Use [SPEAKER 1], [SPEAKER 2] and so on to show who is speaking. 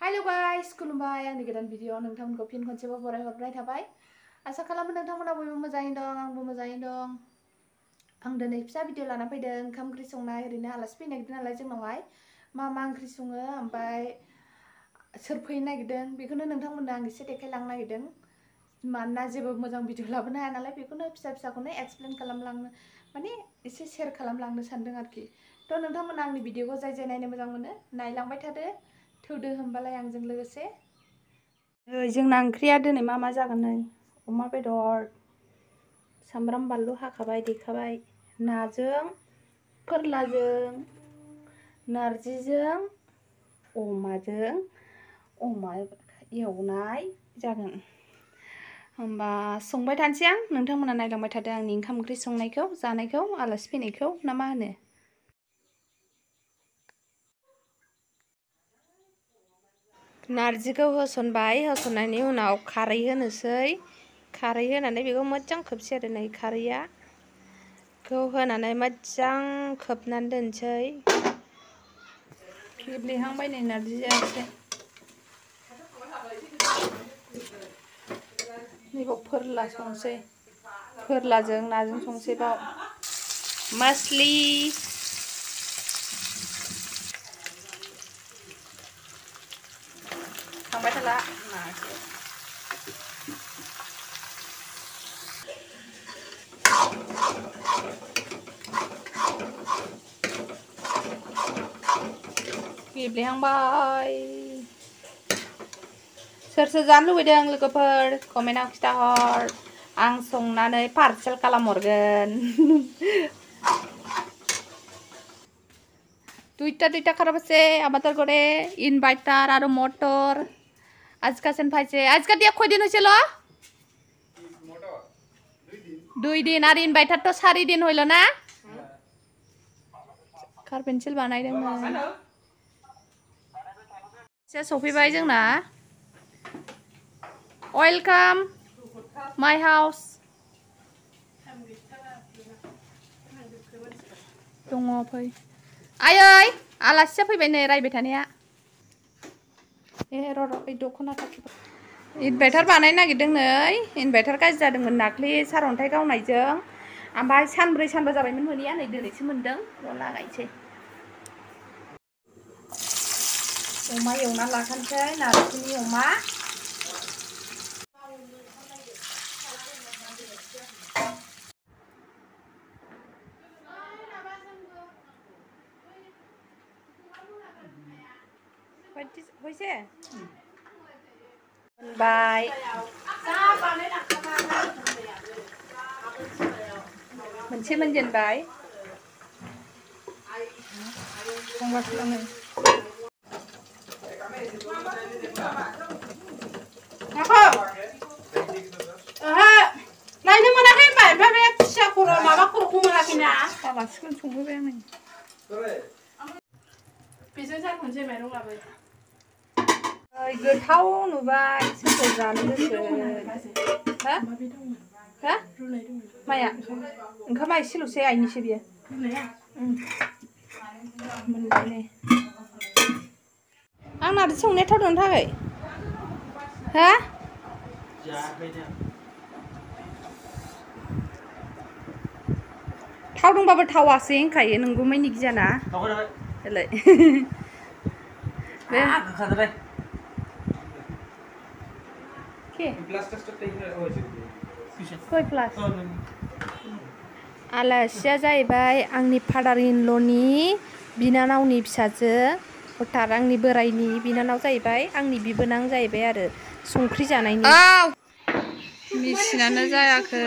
[SPEAKER 1] Hello guys, खुलुमबाय आंनि गोदान भिडिअ नोंथांमोनखौ फिन खनसेबाव बरायहरनाय थाबाय। आसा खालामो नोंथांमोना बयबो मोजाङैनो दं, आंबो मोजाङैनो दं। आं दिनै फिसा भिडिअ लाना फैदों ओंखाम ओंख्रि संनाय ओरैनो आलासि फैनो नागिरदों नालाय जोंनावहाय मा ओंख्रि सङो ओमफ्राय सोर फैनो नागिरदों बेखौनो नोंथांमोननो आं एसे देखायलांनो नागिरदों। मानोना जेबो मोजां भिडिअ लाबोनो हाया नालाय बेखौनो फिसाखौनो एक्सप्लेन खालामलांनो माने एसे शेयार खालामलांनो सानदों आरोखि। थ' नोंथांमोना आंनि भिडिअखौ जाय नायनो मोजां मोनो नायलांबाय थादो। थौदो होमबालाय आंजों लोगोसे। जोंना ओंख्रिया दिनै मा जागोन नै अमा बेदर, सामब्राम बानलु हाखाबाय देखाबाय, नाजों फोरलाजों, नारजिजों अमाजों अमा एवनाय जागोन। होमबा संबाय थानोसै आं, नोंथांमोना नायलांबाय थादो आंनि ओंखाम ओंख्रि संनायखौ जानायखौ आलासि फैनायखौ ना मा होनो। नारजिखौ होसनबाय, होसननायनि उनाव खारै होनोसै, खारै होनानै बेखौ मोजां खोबसै आरो नै खारैखौ होनानै मोजां खोबनानै दोनसै। गेब्लेहांबाय नै नारजिया एसे। नैबाव फोरला संसै, फोरलाजों नाजों संसै बाव मासलि। थांबाय थाला गेब्लेहांबाय। सोर जानो लुबैदों लोगोफोर कमेन्टआव खिथाहर, आं संनानै पार्सेल खालामहरगोन। দুইটা খারাপ আছে আমাদের ঘরে ইনভার্টার আর মোটর আজকে সেন পাইছে। আজকে দিয়ে কয়দিন হয়েছিল? 2 দিন আর ইনভার্টার তো 4 দিন হইল না। कार पेन्सिल बानायदोंमोन। एसे सफैबाय जोंना। वेलकाम माय हाउस। दङ फै। आयै आलासिया फैबाय नै रायबाय थानाया। र' दख'ना खाथिबाय। इनभार्टार बानायनो नागिरदों नै, इनभार्टार गाज्रि जादोंमोन दाख्लि सारअन्थाइ गावनायजों, ओमफ्राय सानब्रै सानबा जाबायमोन मोनैया, नै दिनैसो मोनदों। र' लागायसै। अमा एवना लाखानोसै, नारजिनि अमा। হয়েছে बाय मोनसे मोनजेनबाय संगासिनो नै लायनो मोनाखै होनबाय, ओमफ्राय बे खुसिया खर' माबा खर'खौ मोनाखैना आलासिखौनो संफैबाय आं नै। बेजों जाखनसै माइरं लाबो। गोथाव नुबाय, सोरबा जानो गोसो। हा माया ओंखामा एसेल'सै आइनिसो बियो मोनबाय नै। आं नारजि संनाया थाव दोननो थाखाय हा थाव दंबाबो थावासै होनखायो नोंगौ मानि गियाना देलाय बे आलासिया जाहैबाय आंनि फादार इन ल'नि बिनानावनि फिसाजो, हथार आंनि बोराइनि बिनानाव जाहैबाय, आंनि बिबोनां जाहैबाय आरो संख्रि जानायनि। मेसिनानो जायाखै।